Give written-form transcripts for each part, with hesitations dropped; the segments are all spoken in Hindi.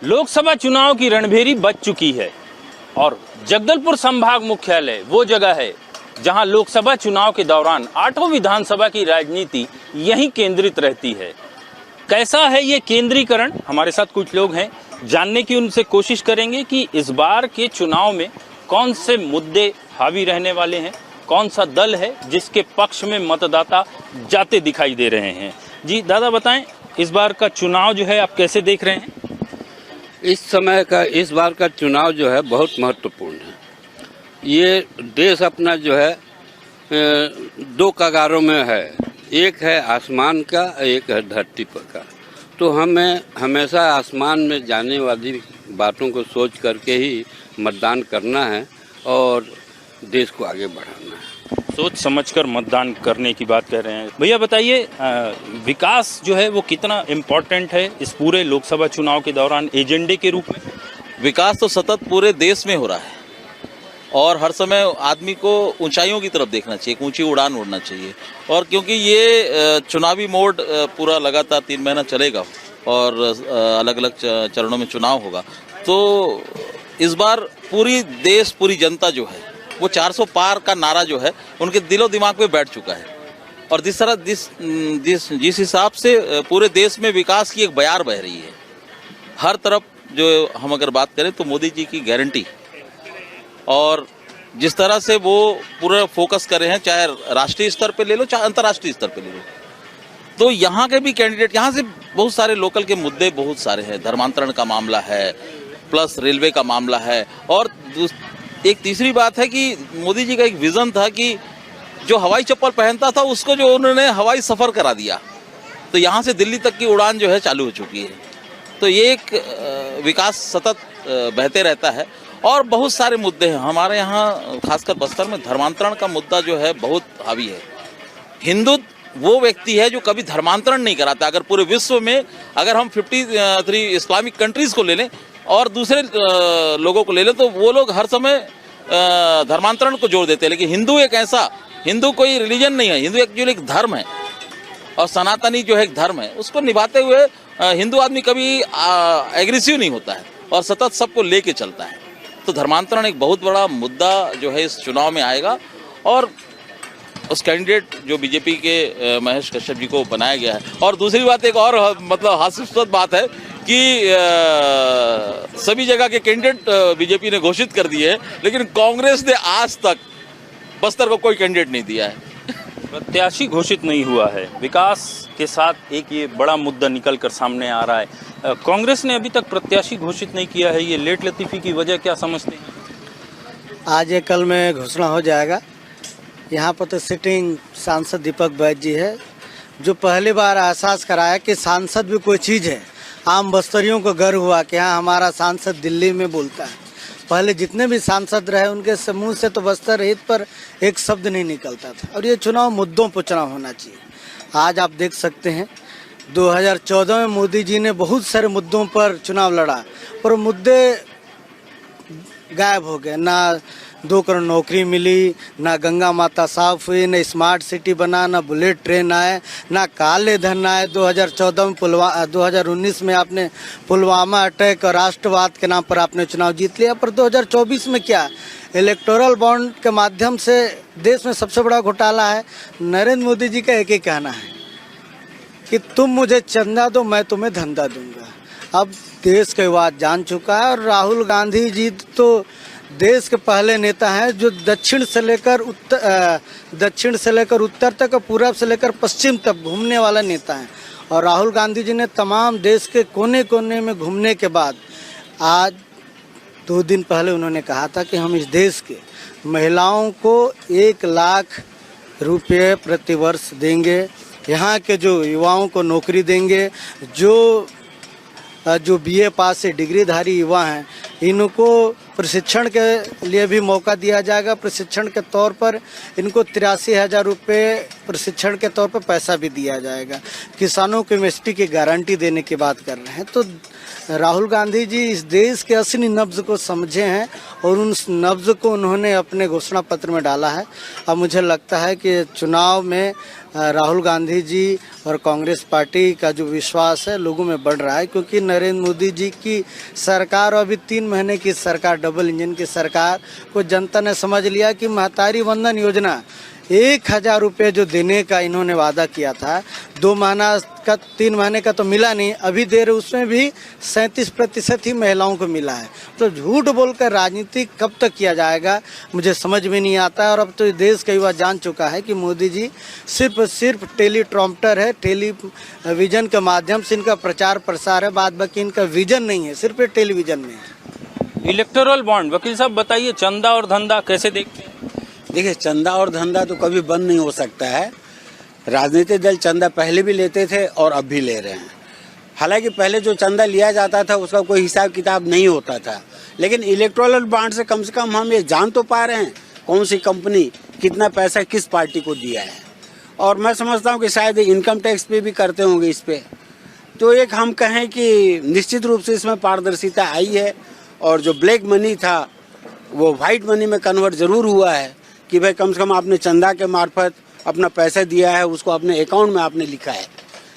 लोकसभा चुनाव की रणभेरी बज चुकी है और जगदलपुर संभाग मुख्यालय वो जगह है जहां लोकसभा चुनाव के दौरान 8वां विधानसभा की राजनीति यहीं केंद्रित रहती है। कैसा है ये केंद्रीकरण, हमारे साथ कुछ लोग हैं, जानने की उनसे कोशिश करेंगे कि इस बार के चुनाव में कौन से मुद्दे हावी रहने वाले हैं, कौन सा दल है जिसके पक्ष में मतदाता जाते दिखाई दे रहे हैं। जी दादा बताएं, इस बार का चुनाव जो है आप कैसे देख रहे हैं? इस बार का चुनाव जो है बहुत महत्वपूर्ण है। ये देश अपना जो है दो कगारों में है, एक है आसमान का, एक है धरती पर का। तो हमें हमेशा आसमान में जाने वाली बातों को सोच करके ही मतदान करना है और देश को आगे बढ़ाना है। सोच समझकर मतदान करने की बात कह रहे हैं। भैया बताइए, विकास जो है वो कितना इम्पोर्टेंट है इस पूरे लोकसभा चुनाव के दौरान एजेंडे के रूप में? विकास तो सतत पूरे देश में हो रहा है और हर समय आदमी को ऊंचाइयों की तरफ देखना चाहिए, ऊंची उड़ान उड़ना चाहिए। और क्योंकि ये चुनावी मोड पूरा लगातार 3 महीना चलेगा और अलग अलग चरणों में चुनाव होगा, तो इस बार पूरी जनता जो है वो 400 पार का नारा जो है उनके दिलो दिमाग पे बैठ चुका है। और जिस हिसाब से पूरे देश में विकास की एक बयार बह रही है, हर तरफ जो हम अगर बात करें तो मोदी जी की गारंटी और जिस तरह से वो पूरा फोकस कर रहे हैं, चाहे राष्ट्रीय स्तर पे ले लो चाहे अंतर्राष्ट्रीय स्तर पे ले लो, तो यहाँ के भी कैंडिडेट, यहाँ से बहुत सारे लोकल के मुद्दे बहुत सारे हैं। धर्मांतरण का मामला है, प्लस रेलवे का मामला है। और एक तीसरी बात है कि मोदी जी का एक विजन था कि जो हवाई चप्पल पहनता था उसको जो उन्होंने हवाई सफ़र करा दिया, तो यहाँ से दिल्ली तक की उड़ान जो है चालू हो चुकी है। तो ये एक विकास सतत बहते रहता है और बहुत सारे मुद्दे हैं हमारे यहाँ, खासकर बस्तर में धर्मांतरण का मुद्दा जो है बहुत हावी है। हिंदू वो व्यक्ति है जो कभी धर्मांतरण नहीं कराता। अगर पूरे विश्व में अगर हम 53 इस्लामिक कंट्रीज़ को ले लें और दूसरे लोगों को ले लें तो वो लोग हर समय धर्मांतरण को जोड़ देते हैं, लेकिन हिंदू कोई रिलीजन नहीं है, हिंदू एक्चुअली एक धर्म है और सनातनी जो है एक धर्म है, उसको निभाते हुए हिंदू आदमी कभी एग्रेसिव नहीं होता है और सतत सबको लेके चलता है। तो धर्मांतरण एक बहुत बड़ा मुद्दा जो है इस चुनाव में आएगा और उस कैंडिडेट जो बीजेपी के महेश कश्यप जी को बनाया गया है। और दूसरी बात, एक और मतलब हास्यास्पद बात है कि सभी जगह के कैंडिडेट बीजेपी ने घोषित कर दिए हैं, लेकिन कांग्रेस ने आज तक बस्तर को कोई कैंडिडेट नहीं दिया है। प्रत्याशी घोषित नहीं हुआ है। विकास के साथ एक ये बड़ा मुद्दा निकल कर सामने आ रहा है। कांग्रेस ने अभी तक प्रत्याशी घोषित नहीं किया है, ये लेट लतीफ़ी की वजह क्या समझते हैं? आज या कल में घोषणा हो जाएगा। यहाँ पर तो सिटिंग सांसद दीपक बैज जी है जो पहली बार एहसास कराया कि सांसद भी कोई चीज़ है। आम बस्तरियों को गर्व हुआ कि हाँ, हमारा सांसद दिल्ली में बोलता है। पहले जितने भी सांसद रहे उनके समूह से तो बस्तर हित पर एक शब्द नहीं निकलता था। और ये चुनाव मुद्दों पर चुनाव होना चाहिए। आज आप देख सकते हैं 2014 में मोदी जी ने बहुत सारे मुद्दों पर चुनाव लड़ा और मुद्दे गायब हो गए। ना 2 करोड़ नौकरी मिली, ना गंगा माता साफ हुई, ना स्मार्ट सिटी बना, ना बुलेट ट्रेन आए, ना काले धन आए। 2014 में 2019 में आपने पुलवामा अटैक और राष्ट्रवाद के नाम पर आपने चुनाव जीत लिया। पर 2024 में क्या, इलेक्टोरल बॉन्ड के माध्यम से देश में सबसे बड़ा घोटाला है। नरेंद्र मोदी जी का एक ही कहना है कि तुम मुझे चंदा दो, मैं तुम्हें धंधा दूंगा। अब देश का विवाद जान चुका है और राहुल गांधी जी तो देश के पहले नेता हैं जो दक्षिण से लेकर उत्तर तक और पूरब से लेकर पश्चिम तक घूमने वाला नेता हैं। और राहुल गांधी जी ने तमाम देश के कोने कोने में घूमने के बाद आज 2 दिन पहले उन्होंने कहा था कि हम इस देश के महिलाओं को 1 लाख रुपये प्रतिवर्ष देंगे, यहाँ के जो युवाओं को नौकरी देंगे, जो BA पास से डिग्रीधारी युवा हैं इनको प्रशिक्षण के लिए भी मौका दिया जाएगा। प्रशिक्षण के तौर पर इनको 83,000 रुपये प्रशिक्षण के तौर पर पैसा भी दिया जाएगा। किसानों को MSP की गारंटी देने की बात कर रहे हैं। तो राहुल गांधी जी इस देश के असली नब्ज को समझे हैं और उन नब्ज को उन्होंने अपने घोषणा पत्र में डाला है। अब मुझे लगता है कि चुनाव में राहुल गांधी जी और कांग्रेस पार्टी का जो विश्वास है लोगों में बढ़ रहा है, क्योंकि नरेंद्र मोदी जी की सरकार और अभी 3 महीने की सरकार, डबल इंजन की सरकार को जनता ने समझ लिया कि महतारी वंदन योजना 1000 रुपये जो देने का इन्होंने वादा किया था, 2 महीना का 3 महीने का तो मिला नहीं, अभी दे रहे उसमें भी 37% ही महिलाओं को मिला है। तो झूठ बोलकर राजनीति कब तक किया जाएगा मुझे समझ में नहीं आता है। और अब तो देश का युवा जान चुका है कि मोदी जी सिर्फ टेलीट्रॉम्प्टर है, टेलीविजन के माध्यम से इनका प्रचार प्रसार है, बाद बाकी इनका विजन नहीं है, सिर्फ टेलीविजन में है। इलेक्टोरल बॉन्ड, वकील साहब बताइए, चंदा और धंधा कैसे देखते हैं? देखिए, चंदा और धंधा तो कभी बंद नहीं हो सकता है। राजनीतिक दल चंदा पहले भी लेते थे और अब भी ले रहे हैं। हालांकि पहले जो चंदा लिया जाता था उसका कोई हिसाब किताब नहीं होता था, लेकिन इलेक्टोरल बॉन्ड से कम हम ये जान तो पा रहे हैं कौन सी कंपनी कितना पैसा किस पार्टी को दिया है। और मैं समझता हूँ कि शायद इनकम टैक्स पे भी करते होंगे इस पे। तो एक हम कहें कि निश्चित रूप से इसमें पारदर्शिता आई है और जो ब्लैक मनी था वो वाइट मनी में कन्वर्ट जरूर हुआ है कि भाई कम से कम आपने चंदा के मार्फत अपना पैसा दिया है, उसको अपने अकाउंट में आपने लिखा है।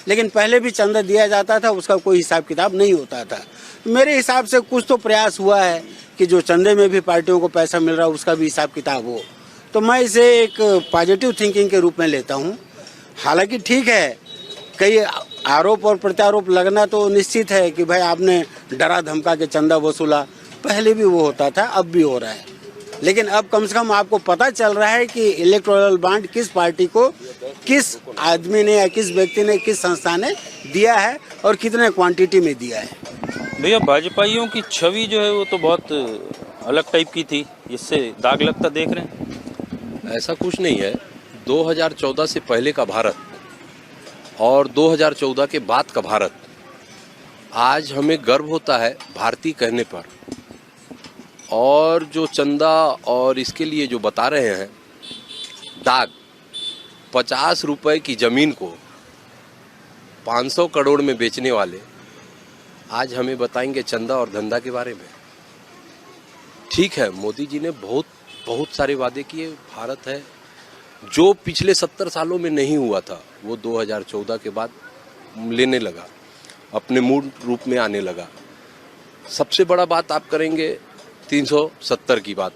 लेकिन पहले भी चंदा दिया जाता था, उसका कोई हिसाब किताब नहीं होता था। मेरे हिसाब से कुछ तो प्रयास हुआ है कि जो चंदे में भी पार्टियों को पैसा मिल रहा है उसका भी हिसाब किताब हो। तो मैं इसे एक पॉजिटिव थिंकिंग के रूप में लेता हूँ। हालांकि ठीक है, कई आरोप और प्रत्यारोप लगना तो निश्चित है कि भाई आपने डरा धमका के चंदा वसूला, पहले भी वो होता था, अब भी हो रहा है। लेकिन अब कम से कम आपको पता चल रहा है कि इलेक्टोरल बॉन्ड किस पार्टी को, किस आदमी ने या किस व्यक्ति ने, किस संस्था ने दिया है और कितने क्वांटिटी में दिया है। भैया, भाजपाइयों की छवि जो है वो तो बहुत अलग टाइप की थी, इससे दाग लगता देख रहे हैं? ऐसा कुछ नहीं है। 2014 से पहले का भारत और 2014 के बाद का भारत, आज हमें गर्व होता है भारतीय कहने पर। और जो चंदा और इसके लिए जो बता रहे हैं दाग, 50 रुपए की ज़मीन को 500 करोड़ में बेचने वाले आज हमें बताएंगे चंदा और धंधा के बारे में। ठीक है, मोदी जी ने बहुत सारे वादे किए। भारत है जो पिछले 70 सालों में नहीं हुआ था, वो 2014 के बाद लेने लगा, अपने मूल रूप में आने लगा। सबसे बड़ा बात आप करेंगे 370 की बात।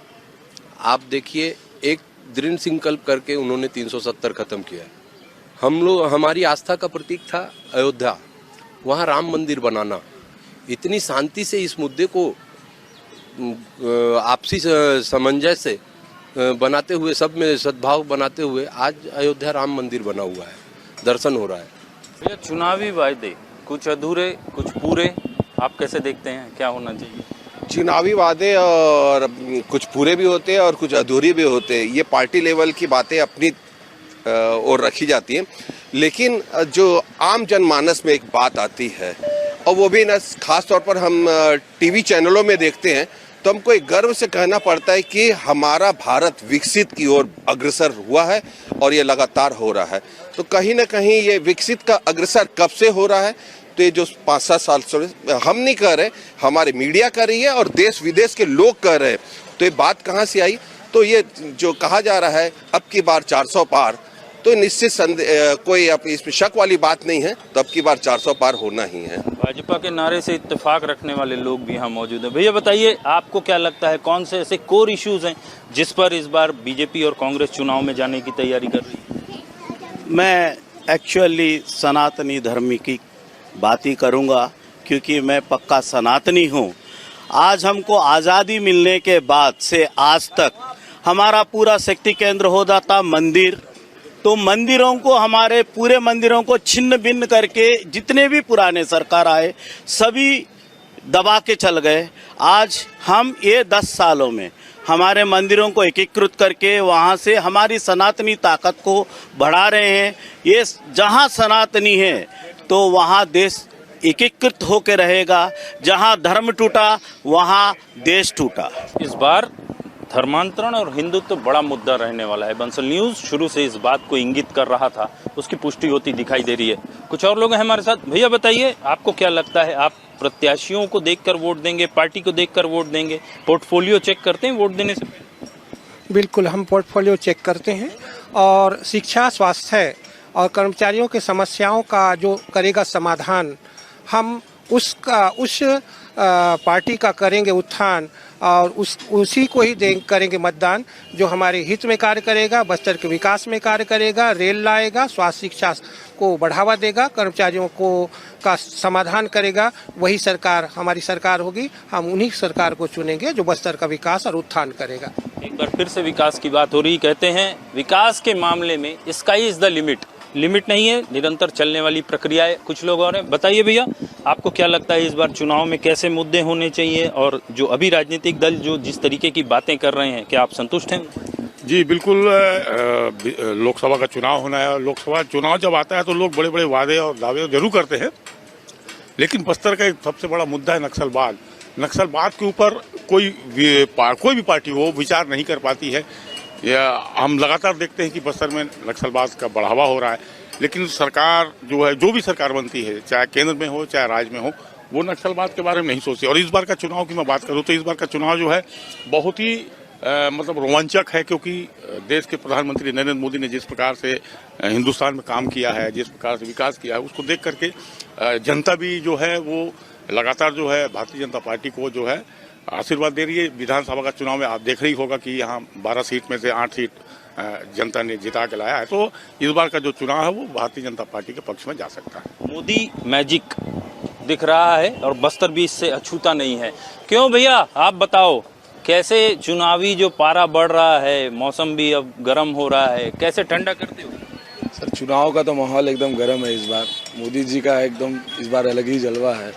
आप देखिए, एक दृढ़ संकल्प करके उन्होंने 370 खत्म किया। हमारी आस्था का प्रतीक था अयोध्या, वहाँ राम मंदिर बनाना। इतनी शांति से इस मुद्दे को आपसी सामंजस्य से बनाते हुए, सब में सद्भाव बनाते हुए आज अयोध्या राम मंदिर बना हुआ है, दर्शन हो रहा है। भैया, चुनावी वायदे कुछ अधूरे कुछ पूरे, आप कैसे देखते हैं, क्या होना चाहिए? चुनावी वादे और कुछ पूरे भी होते हैं और कुछ अधूरे भी होते हैं। ये पार्टी लेवल की बातें अपनी ओर रखी जाती हैं, लेकिन जो आम जनमानस में एक बात आती है, और वो भी ना खास तौर पर हम टीवी चैनलों में देखते हैं, तो हमको एक गर्व से कहना पड़ता है कि हमारा भारत विकसित की ओर अग्रसर हुआ है और ये लगातार हो रहा है। तो कहीं ना कहीं ये विकसित का अग्रसर कब से हो रहा है, तो ये जो 5-7 साल से हम नहीं कर रहे, हमारे मीडिया कर रही है और देश विदेश के लोग कर रहे हैं। तो ये बात कहाँ से आई? तो ये जो कहा जा रहा है अब की बार 400 पार, तो निश्चित कोई इसमें शक वाली बात नहीं है। तो अब की बार 400 पार होना ही है। भाजपा के नारे से इत्तेफाक रखने वाले लोग भी यहाँ मौजूद हैं। भैया बताइए, आपको क्या लगता है कौन से ऐसे कोर इश्यूज हैं जिस पर इस बार बीजेपी और कांग्रेस चुनाव में जाने की तैयारी कर रही है? मैं एक्चुअली सनातनी धर्म की बात ही करूँगा, क्योंकि मैं पक्का सनातनी हूँ। आज हमको आज़ादी मिलने के बाद से आज तक हमारा पूरा शक्ति केंद्र होता था मंदिर। तो मंदिरों को, हमारे पूरे मंदिरों को छिन्न भिन्न करके जितने भी पुराने सरकार आए सभी दबा के चल गए। आज हम ये 10 सालों में हमारे मंदिरों को एकीकृत करके वहाँ से हमारी सनातनी ताकत को बढ़ा रहे हैं। ये जहाँ सनातनी है तो वहाँ देश एकीकृत होकर रहेगा, जहाँ धर्म टूटा वहाँ देश टूटा। इस बार धर्मांतरण और हिंदुत्व तो बड़ा मुद्दा रहने वाला है। बंसल न्यूज़ शुरू से इस बात को इंगित कर रहा था, उसकी पुष्टि होती दिखाई दे रही है। कुछ और लोग हैं हमारे साथ। भैया बताइए, आपको क्या लगता है, आप प्रत्याशियों को देखकर वोट देंगे, पार्टी को देखकर वोट देंगे? पोर्टफोलियो चेक करते हैं वोट देने से पहले? बिल्कुल, हम पोर्टफोलियो चेक करते हैं और शिक्षा, स्वास्थ्य और कर्मचारियों की समस्याओं का जो करेगा समाधान, हम उस पार्टी का करेंगे उत्थान और उसी को ही करेंगे मतदान जो हमारे हित में कार्य करेगा, बस्तर के विकास में कार्य करेगा, रेल लाएगा, स्वास्थ्य शिक्षा को बढ़ावा देगा, कर्मचारियों को का समाधान करेगा। वही सरकार हमारी सरकार होगी। हम उन्हीं सरकार को चुनेंगे जो बस्तर का विकास और उत्थान करेगा। एक बार फिर से विकास की बात हो रही, कहते हैं विकास के मामले में स्काई इज द लिमिट नहीं है, निरंतर चलने वाली प्रक्रिया है। कुछ लोग और हैं, बताइए भैया आपको क्या लगता है इस बार चुनाव में कैसे मुद्दे होने चाहिए, और जो अभी राजनीतिक दल जो जिस तरीके की बातें कर रहे हैं, क्या आप संतुष्ट हैं? जी बिल्कुल। लोकसभा का चुनाव होना है और लोकसभा चुनाव जब आता है तो लोग बड़े बड़े वादे और दावे जरूर करते हैं, लेकिन बस्तर का एक सबसे बड़ा मुद्दा है नक्सलवाद। नक्सलवाद के ऊपर कोई भी पार्टी हो विचार नहीं कर पाती है। या हम लगातार देखते हैं कि बस्तर में नक्सलवाद का बढ़ावा हो रहा है, लेकिन सरकार जो है, जो भी सरकार बनती है, चाहे केंद्र में हो चाहे राज्य में हो, वो नक्सलवाद के बारे में नहीं सोचती। और इस बार का चुनाव की मैं बात करूँ तो इस बार का चुनाव जो है बहुत ही मतलब रोमांचक है, क्योंकि देश के प्रधानमंत्री नरेंद्र मोदी ने जिस प्रकार से हिंदुस्तान में काम किया है, जिस प्रकार से विकास किया है, उसको देख करके जनता भी जो है वो लगातार जो है भारतीय जनता पार्टी को जो है आशीर्वाद दे रही है। विधानसभा का चुनाव में आप देख रही होगा कि यहाँ 12 सीट में से 8 सीट जनता ने जिता के लाया है, तो इस बार का जो चुनाव है वो भारतीय जनता पार्टी के पक्ष में जा सकता है। मोदी मैजिक दिख रहा है और बस्तर भी इससे अछूता नहीं है। क्यों भैया आप बताओ, कैसे चुनावी जो पारा बढ़ रहा है, मौसम भी अब गर्म हो रहा है, कैसे ठंडा करते हो? सर चुनाव का तो माहौल एकदम गर्म है इस बार। मोदी जी का एकदम इस बार अलग ही जलवा है।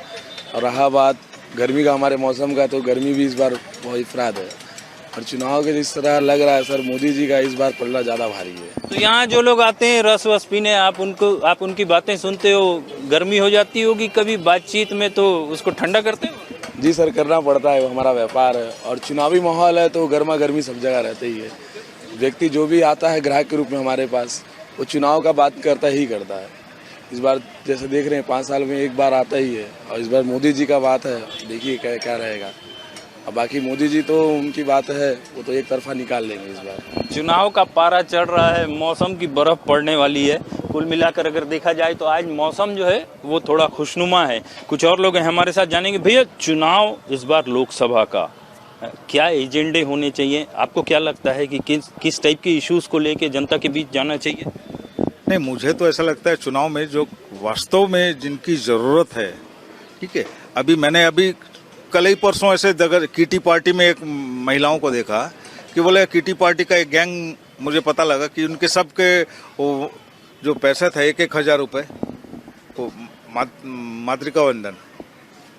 और रहा बात गर्मी का, हमारे मौसम का, तो गर्मी भी इस बार बहुत अफराद है। और चुनाव के जिस तरह लग रहा है सर, मोदी जी का इस बार पलड़ा ज़्यादा भारी है। तो यहाँ जो लोग आते हैं रस वस पीने, आप उनकी बातें सुनते हो, गर्मी हो जाती होगी कभी बातचीत में, तो उसको ठंडा करते हो? जी सर, करना पड़ता है, वो हमारा व्यापार है। और चुनावी माहौल है तो गर्मा गर्मी सब जगह रहते ही है। व्यक्ति जो भी आता है ग्राहक के रूप में हमारे पास, वो चुनाव का बात करता है। इस बार जैसे देख रहे हैं 5 साल में एक बार आता ही है, और इस बार मोदी जी का बात है, देखिए क्या रहेगा। अब बाकी मोदी जी तो उनकी बात है, वो तो एक तरफा निकाल लेंगे इस बार। चुनाव का पारा चढ़ रहा है, मौसम की बर्फ पड़ने वाली है। कुल मिलाकर अगर देखा जाए तो आज मौसम जो है वो थोड़ा खुशनुमा है। कुछ और लोग हैं हमारे साथ, जानेंगे भैया चुनाव इस बार लोकसभा का क्या एजेंडे होने चाहिए, आपको क्या लगता है कि किस टाइप के इश्यूज को लेके जनता के बीच जाना चाहिए? नहीं, मुझे तो ऐसा लगता है चुनाव में जो वास्तव में जिनकी ज़रूरत है, ठीक है। मैंने कल ही परसों ऐसे किटी पार्टी में एक महिलाओं को देखा कि बोले किटी पार्टी का एक गैंग, मुझे पता लगा कि उनके सबके वो जो पैसे थे 1,000 रुपये, वो मातृका वंदन,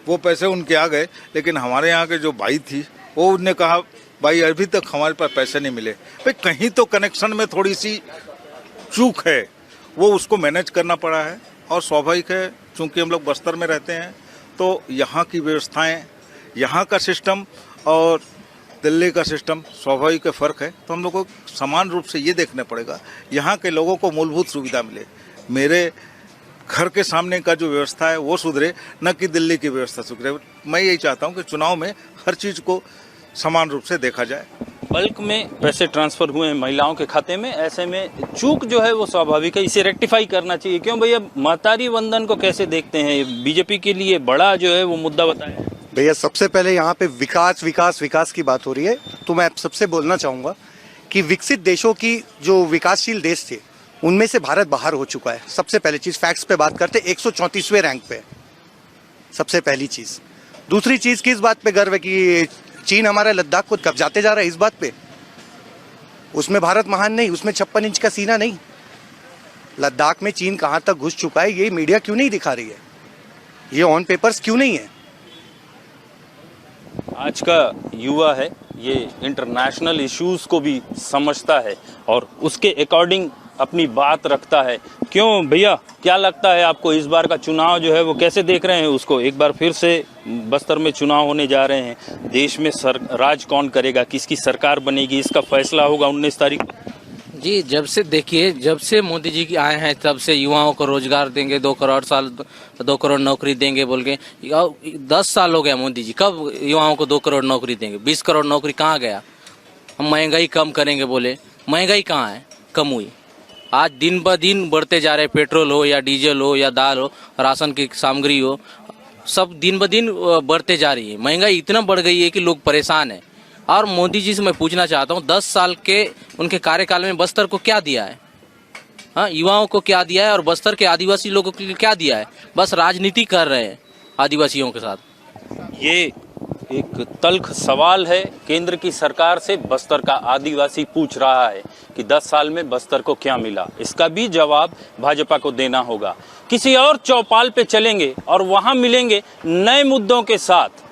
वो पैसे उनके आ गए। लेकिन हमारे यहाँ के जो भाई थी वो उनने कहा भाई अभी तक हमारे पास पैसे नहीं मिले। भाई कहीं तो कनेक्शन में थोड़ी सी चूक है, वो उसको मैनेज करना पड़ा है। और स्वाभाविक है, चूंकि हम लोग बस्तर में रहते हैं तो यहाँ की व्यवस्थाएं, यहाँ का सिस्टम और दिल्ली का सिस्टम स्वाभाविक फ़र्क है। तो हम लोग को समान रूप से ये देखना पड़ेगा यहाँ के लोगों को मूलभूत सुविधा मिले। मेरे घर के सामने का जो व्यवस्था है वो सुधरे, न कि दिल्ली की व्यवस्था सुधरे। मैं यही चाहता हूँ कि चुनाव में हर चीज़ को समान रूप से देखा जाए। बल्क में पैसे ट्रांसफर हुए हैं महिलाओं के खाते में, ऐसे में चूक जो है वो स्वाभाविक है, इसे रेक्टिफाई करना चाहिए। क्यों भैया, महतारी वंदन को कैसे देखते हैं? बीजेपी के लिए बड़ा जो है वो मुद्दा बताएं। भैया सबसे पहले यहाँ पे विकास की बात हो रही है, तो मैं सबसे बोलना चाहूँगा कि विकसित देशों की जो विकासशील देश थे उनमें से भारत बाहर हो चुका है। सबसे पहली चीज़, फैक्ट्स पे बात करते 134वें रैंक पे, सबसे पहली चीज़। दूसरी चीज़ किस बात पे गर्व है कि चीन हमारा लद्दाख को कब्जाते जा रहा है, इस बात पे। उसमें भारत महान नहीं, उसमें 56 इंच का सीना नहीं। लद्दाख में चीन कहाँ तक घुस चुका है ये मीडिया क्यों नहीं दिखा रही है, ये ऑन पेपर्स क्यों नहीं है? आज का युवा है ये इंटरनेशनल इश्यूज को भी समझता है और उसके अकॉर्डिंग अपनी बात रखता है। क्यों भैया, क्या लगता है आपको इस बार का चुनाव जो है वो कैसे देख रहे हैं उसको? एक बार फिर से बस्तर में चुनाव होने जा रहे हैं, देश में राज कौन करेगा, किसकी सरकार बनेगी, इसका फैसला होगा 19 तारीख को। जी, जब से देखिए, जब से मोदी जी आए हैं तब से युवाओं को रोजगार देंगे, 2 करोड़ नौकरी देंगे बोल के। 10 साल हो गया मोदी जी, कब युवाओं को 2 करोड़ नौकरी देंगे? 20 करोड़ नौकरी कहाँ गया? हम महंगाई कम करेंगे बोले, महंगाई कहाँ है, कम हुई? आज दिन ब दिन बढ़ते जा रहे, पेट्रोल हो या डीजल हो या दाल हो, राशन की सामग्री हो, सब दिन ब दिन बढ़ते जा रही है। महंगाई इतना बढ़ गई है कि लोग परेशान हैं। और मोदी जी से मैं पूछना चाहता हूँ, 10 साल के उनके कार्यकाल में बस्तर को क्या दिया है? हाँ, युवाओं को क्या दिया है और बस्तर के आदिवासी लोगों के लिए क्या दिया है? बस राजनीति कर रहे हैं आदिवासियों के साथ। ये एक तल्ख सवाल है केंद्र की सरकार से। बस्तर का आदिवासी पूछ रहा है कि 10 साल में बस्तर को क्या मिला। इसका भी जवाब भाजपा को देना होगा। किसी और चौपाल पे चलेंगे और वहां मिलेंगे नए मुद्दों के साथ।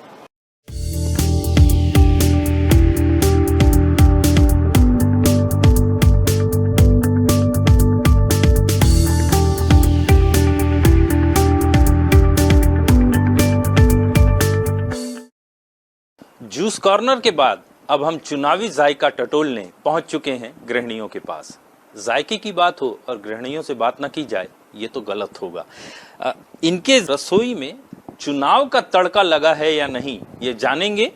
जूस कॉर्नर के बाद अब हम चुनावी जायका टटोलने पहुंच चुके हैं गृहिणियों के पास। जायके की बात हो और गृहिणियों से बात न की जाए, ये तो गलत होगा। इनके रसोई में चुनाव का तड़का लगा है या नहीं, ये जानेंगे।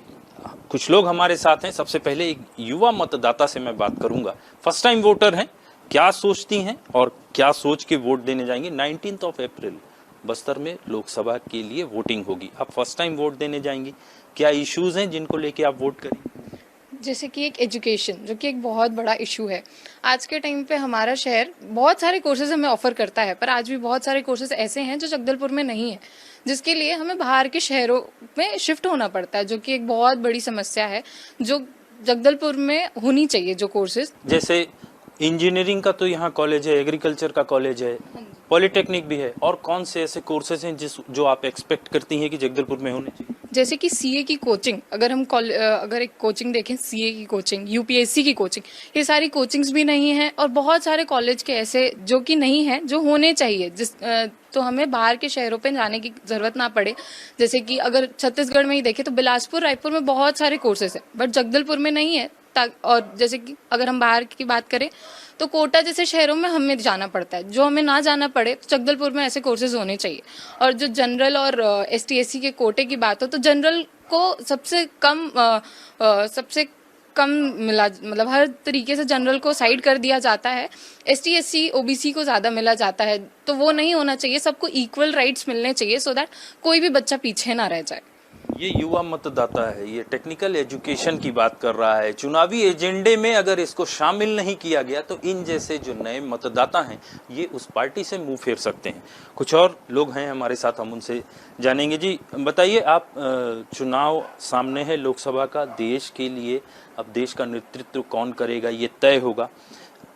कुछ लोग हमारे साथ हैं। सबसे पहले एक युवा मतदाता से मैं बात करूंगा। फर्स्ट टाइम वोटर हैं, क्या सोचती हैं और क्या सोच के वोट देने जाएंगे? 19 अप्रैल बस्तर में लोकसभा के लिए वोटिंग होगी। आप फर्स्ट टाइम वोट देने जाएंगी, क्या इश्यूज हैं जिनको लेके आप वोट करेंगे? जैसे कि एक एजुकेशन, जो कि एक बहुत बड़ा इशू है आज के टाइम पे। हमारा शहर बहुत सारे कोर्सेज हमें ऑफर करता है, पर आज भी बहुत सारे कोर्सेज ऐसे हैं जो जगदलपुर में नहीं है, जिसके लिए हमें बाहर के शहरों में शिफ्ट होना पड़ता है, जो कि एक बहुत बड़ी समस्या है जो जगदलपुर में होनी चाहिए। जो कोर्सेज जैसे इंजीनियरिंग का तो यहाँ कॉलेज है, एग्रीकल्चर का कॉलेज है, पॉलिटेक्निक भी है, और कौन से ऐसे कोर्सेज हैं जो आप एक्सपेक्ट करती हैं कि जगदलपुर में होने चाहिए? जैसे कि सीए की कोचिंग, अगर एक कोचिंग देखें, सीए की कोचिंग, यूपीएससी की कोचिंग, ये सारी कोचिंग्स भी नहीं है। और बहुत सारे कॉलेज के ऐसे जो कि नहीं है, जो होने चाहिए, तो हमें बाहर के शहरों पे जाने की जरूरत ना पड़े। जैसे कि अगर छत्तीसगढ़ में ही देखें तो बिलासपुर, रायपुर में बहुत सारे कोर्सेज है, बट जगदलपुर में नहीं है। और जैसे कि अगर हम बाहर की बात करें तो कोटा जैसे शहरों में हमें जाना पड़ता है, जो हमें ना जाना पड़े। जगदलपुर में ऐसे कोर्सेज होने चाहिए। और जो जनरल और एसटी/एससी के कोटे की बात हो तो जनरल को सबसे कम मिला, मतलब हर तरीके से जनरल को साइड कर दिया जाता है। एसटी/एससी ओबीसी को ज्यादा मिला जाता है, तो वो नहीं होना चाहिए। सबको इक्वल राइट्स मिलने चाहिए, सो दैट कोई भी बच्चा पीछे ना रह जाए। ये युवा मतदाता है, ये टेक्निकल एजुकेशन की बात कर रहा है। चुनावी एजेंडे में अगर इसको शामिल नहीं किया गया तो इन जैसे जो नए मतदाता हैं ये उस पार्टी से मुंह फेर सकते हैं। कुछ और लोग हैं हमारे साथ, हम उनसे जानेंगे। जी बताइए, आप चुनाव सामने है लोकसभा का, देश के लिए अब देश का नेतृत्व कौन करेगा ये तय होगा।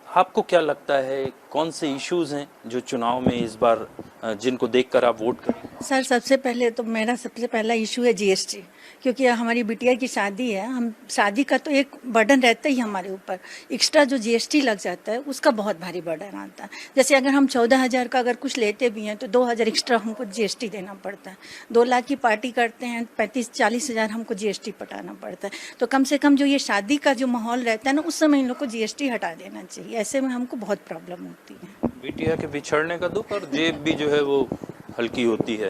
आपको क्या लगता है कौन से इश्यूज हैं जो चुनाव में इस बार जिनको देखकर आप वोट करें? सर, सबसे पहले तो मेरा सबसे पहला इशू है जीएसटी, क्योंकि हमारी बिटिया की शादी है। हम शादी का तो एक बर्डन रहता ही हमारे ऊपर, एक्स्ट्रा जो जीएसटी लग जाता है उसका बहुत भारी बर्डन आता है। जैसे अगर हम 14,000 का अगर कुछ लेते भी हैं तो 2,000 एक्स्ट्रा हमको जीएसटी देना पड़ता है। 2 लाख की पार्टी करते हैं, 35-40 हज़ार हमको जीएसटी पटाना पड़ता है। तो कम से कम जो ये शादी का जो माहौल रहता है ना, उस समय इन लोग को जीएसटी हटा देना चाहिए। ऐसे में हमको बहुत प्रॉब्लम होती है। बिटिया के बिछड़ने का दुख, और जेब भी जो है वो हल्की होती है।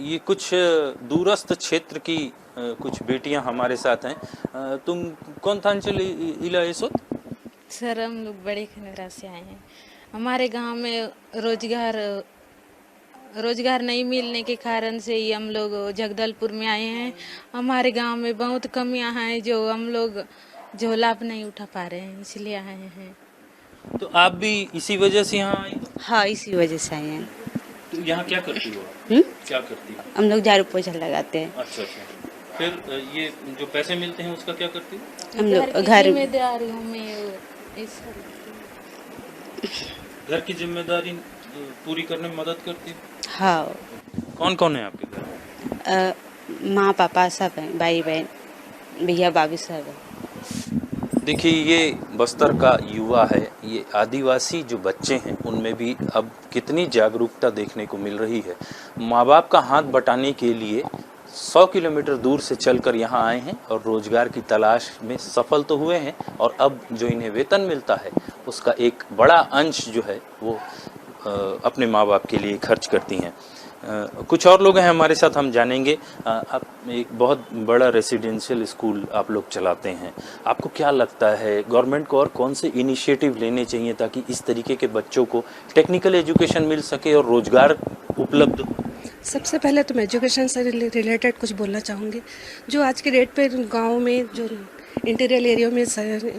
ये कुछ दूरस्थ क्षेत्र की कुछ बेटियां हमारे साथ हैं। तुम कौन था इला इस वक्त? सर, हम लोग बड़े खनगरा से आए हैं। हमारे गांव में रोजगार नहीं मिलने के कारण से ही हम लोग जगदलपुर में आए हैं। हमारे गांव में बहुत कमियां हैं जो हम लोग जो लाभ नहीं उठा पा रहे हैं, इसलिए आए हैं। तो आप भी इसी वजह से यहाँ आई? हाँ, इसी वजह से आए हैं। तो यहाँ क्या करती हो? क्या करती हो? हम लोग झाड़ू पोछा लगाते हैं। अच्छा। फिर ये जो पैसे मिलते हैं उसका क्या करती हो? हम लोग घर की जिम्मेदारी पूरी करने में मदद करती हो? हाँ। कौन कौन है आपके घर? माँ पापा सब हैं, भाई बहन, भैया भाभी सब है। देखिए, ये बस्तर का युवा है, ये आदिवासी जो बच्चे हैं उनमें भी अब कितनी जागरूकता देखने को मिल रही है। माँ बाप का हाथ बटाने के लिए 100 किलोमीटर दूर से चलकर यहाँ आए हैं और रोजगार की तलाश में सफल तो हुए हैं, और अब जो इन्हें वेतन मिलता है उसका एक बड़ा अंश जो है वो अपने माँ बाप के लिए खर्च करती हैं। कुछ और लोग हैं हमारे साथ, हम जानेंगे। आप एक बहुत बड़ा रेसिडेंशियल स्कूल आप लोग चलाते हैं, आपको क्या लगता है गवर्नमेंट को और कौन से इनिशिएटिव लेने चाहिए ताकि इस तरीके के बच्चों को टेक्निकल एजुकेशन मिल सके और रोजगार उपलब्ध हो? सबसे पहले तो मैं एजुकेशन से रिलेटेड कुछ बोलना चाहूँगी। जो आज के डेट पे गांव में जो इंटीरियर एरिया में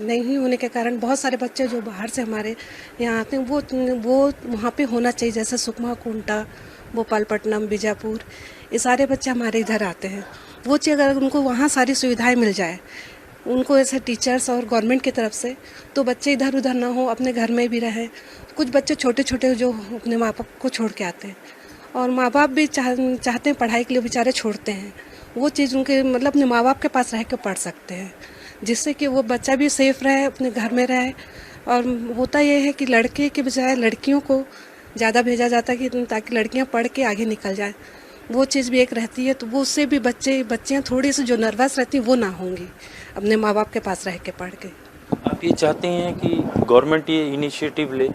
नहीं होने के कारण बहुत सारे बच्चे जो बाहर से हमारे यहाँ आते हैं वो वहाँ पे होना चाहिए, जैसे सुकमा, कुंटा, भोपालपट्टनम, बीजापुर, ये सारे बच्चे हमारे इधर आते हैं। वो चीज़ अगर उनको वहाँ सारी सुविधाएं मिल जाए उनको ऐसे टीचर्स और गवर्नमेंट की तरफ से, तो बच्चे इधर उधर ना हो, अपने घर में भी रहें। कुछ बच्चे छोटे छोटे जो अपने माँ बाप को छोड़ के आते हैं और माँ बाप भी चाहते हैं पढ़ाई के लिए, बेचारे छोड़ते हैं। वो चीज़ उनके मतलब अपने माँ बाप के पास रह के पढ़ सकते हैं, जिससे कि वो बच्चा भी सेफ रहे, अपने घर में रहे। और होता ये है कि लड़के के बजाय लड़कियों को ज़्यादा भेजा जाता है कि ताकि लड़कियां पढ़ के आगे निकल जाएं। वो चीज़ भी एक रहती है, तो वो उससे भी बच्चियाँ थोड़ी सी जो नर्वस रहती हैं वो ना होंगी अपने माँ बाप के पास रह के पढ़ के। आप ये चाहते हैं कि गवर्नमेंट ये इनिशिएटिव ले?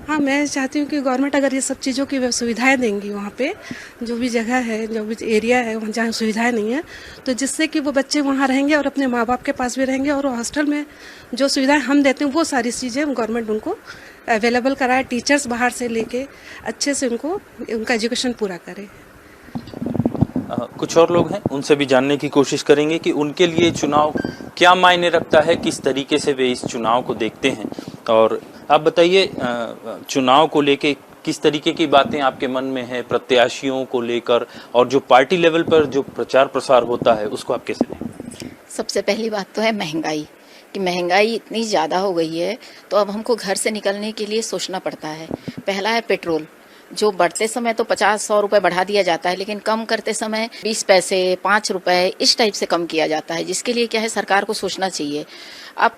हाँ, मैं चाहती हूँ कि गवर्नमेंट अगर ये सब चीज़ों की सुविधाएं देंगी वहाँ पे, जो भी जगह है, जो भी एरिया है वहाँ जहाँ सुविधाएं नहीं है, तो जिससे कि वो बच्चे वहाँ रहेंगे और अपने माँ बाप के पास भी रहेंगे। और हॉस्टल में जो सुविधाएं हम देते हैं वो सारी चीज़ें गवर्नमेंट उनको अवेलेबल कराए, टीचर्स बाहर से लेके अच्छे से उनका एजुकेशन पूरा करे। कुछ और लोग हैं, उनसे भी जानने की कोशिश करेंगे कि उनके लिए चुनाव क्या मायने रखता है, किस तरीके से वे इस चुनाव को देखते हैं। और आप बताइए, चुनाव को लेके किस तरीके की बातें आपके मन में है, प्रत्याशियों को लेकर, और जो पार्टी लेवल पर जो प्रचार प्रसार होता है उसको आप कैसे देखते हैं? सबसे पहली बात तो है महंगाई, कि महंगाई इतनी ज़्यादा हो गई है तो अब हमको घर से निकलने के लिए सोचना पड़ता है। पहला है पेट्रोल, जो बढ़ते समय तो 50-100 रुपए बढ़ा दिया जाता है, लेकिन कम करते समय 20 पैसे, 5 रुपए इस टाइप से कम किया जाता है, जिसके लिए क्या है सरकार को सोचना चाहिए। आप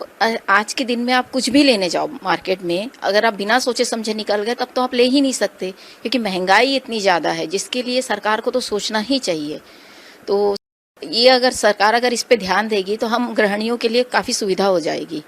आज के दिन में आप कुछ भी लेने जाओ मार्केट में, अगर आप बिना सोचे समझे निकल गए तब तो आप ले ही नहीं सकते, क्योंकि महंगाई इतनी ज़्यादा है, जिसके लिए सरकार को तो सोचना ही चाहिए। तो ये अगर सरकार अगर इस पे ध्यान देगी तो हम गृहिणियों के लिए काफ़ी सुविधा हो जाएगी।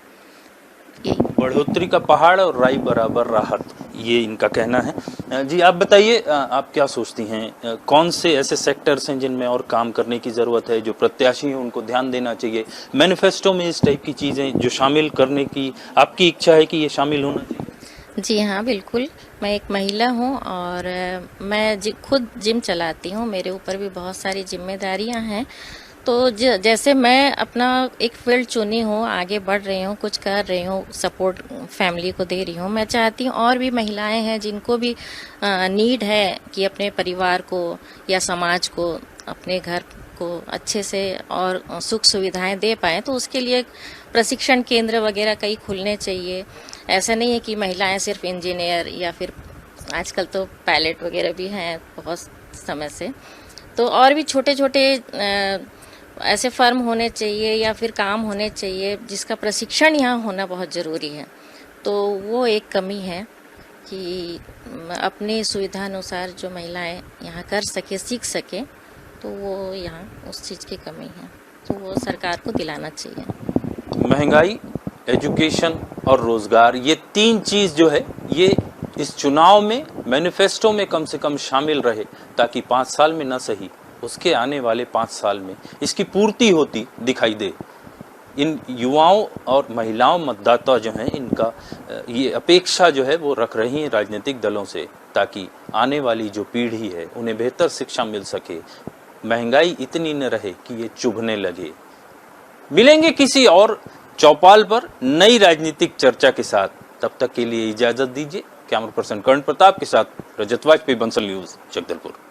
बढ़ोतरी का पहाड़ और राई बराबर राहत, ये इनका कहना है। जी आप बताइए, आप क्या सोचती हैं, कौन से ऐसे सेक्टर्स हैं जिनमें और काम करने की ज़रूरत है, जो प्रत्याशी हैं उनको ध्यान देना चाहिए? मैनिफेस्टो में इस टाइप की चीज़ें जो शामिल करने की आपकी इच्छा है कि ये शामिल होना चाहिए? जी हाँ, बिल्कुल। मैं एक महिला हूँ और मैं खुद जिम चलाती हूँ, मेरे ऊपर भी बहुत सारी जिम्मेदारियाँ हैं। तो जैसे मैं अपना एक फील्ड चुनी हूँ, आगे बढ़ रही हूँ, कुछ कर रही हूँ, सपोर्ट फैमिली को दे रही हूँ। मैं चाहती हूँ और भी महिलाएं हैं जिनको भी नीड है कि अपने परिवार को या समाज को, अपने घर को अच्छे से और सुख सुविधाएं दे पाएँ, तो उसके लिए प्रशिक्षण केंद्र वगैरह कई खुलने चाहिए। ऐसा नहीं है कि महिलाएं सिर्फ इंजीनियर या फिर आजकल तो पायलट वगैरह भी हैं बहुत समय से, तो और भी छोटे छोटे ऐसे फर्म होने चाहिए या फिर काम होने चाहिए जिसका प्रशिक्षण यहाँ होना बहुत ज़रूरी है। तो वो एक कमी है कि अपनी सुविधा अनुसार जो महिलाएं यहाँ कर सके, सीख सके, तो वो यहाँ उस चीज़ की कमी है, तो वो सरकार को दिलाना चाहिए। महंगाई, एजुकेशन और रोजगार, ये तीन चीज़ जो है ये इस चुनाव में मैनिफेस्टो में कम से कम शामिल रहे, ताकि 5 साल में न सही उसके आने वाले 5 साल में इसकी पूर्ति होती दिखाई दे। इन युवाओं और महिलाओं मतदाता जो हैं, इनका ये अपेक्षा जो है वो रख रही हैं राजनीतिक दलों से, ताकि आने वाली जो पीढ़ी है उन्हें बेहतर शिक्षा मिल सके, महंगाई इतनी न रहे कि ये चुभने लगे। मिलेंगे किसी और चौपाल पर नई राजनीतिक चर्चा के साथ, तब तक के लिए इजाजत दीजिए। कैमरा पर्सन कर्ण प्रताप के साथ रजत वाजपेयी, बंसल न्यूज, जगदलपुर।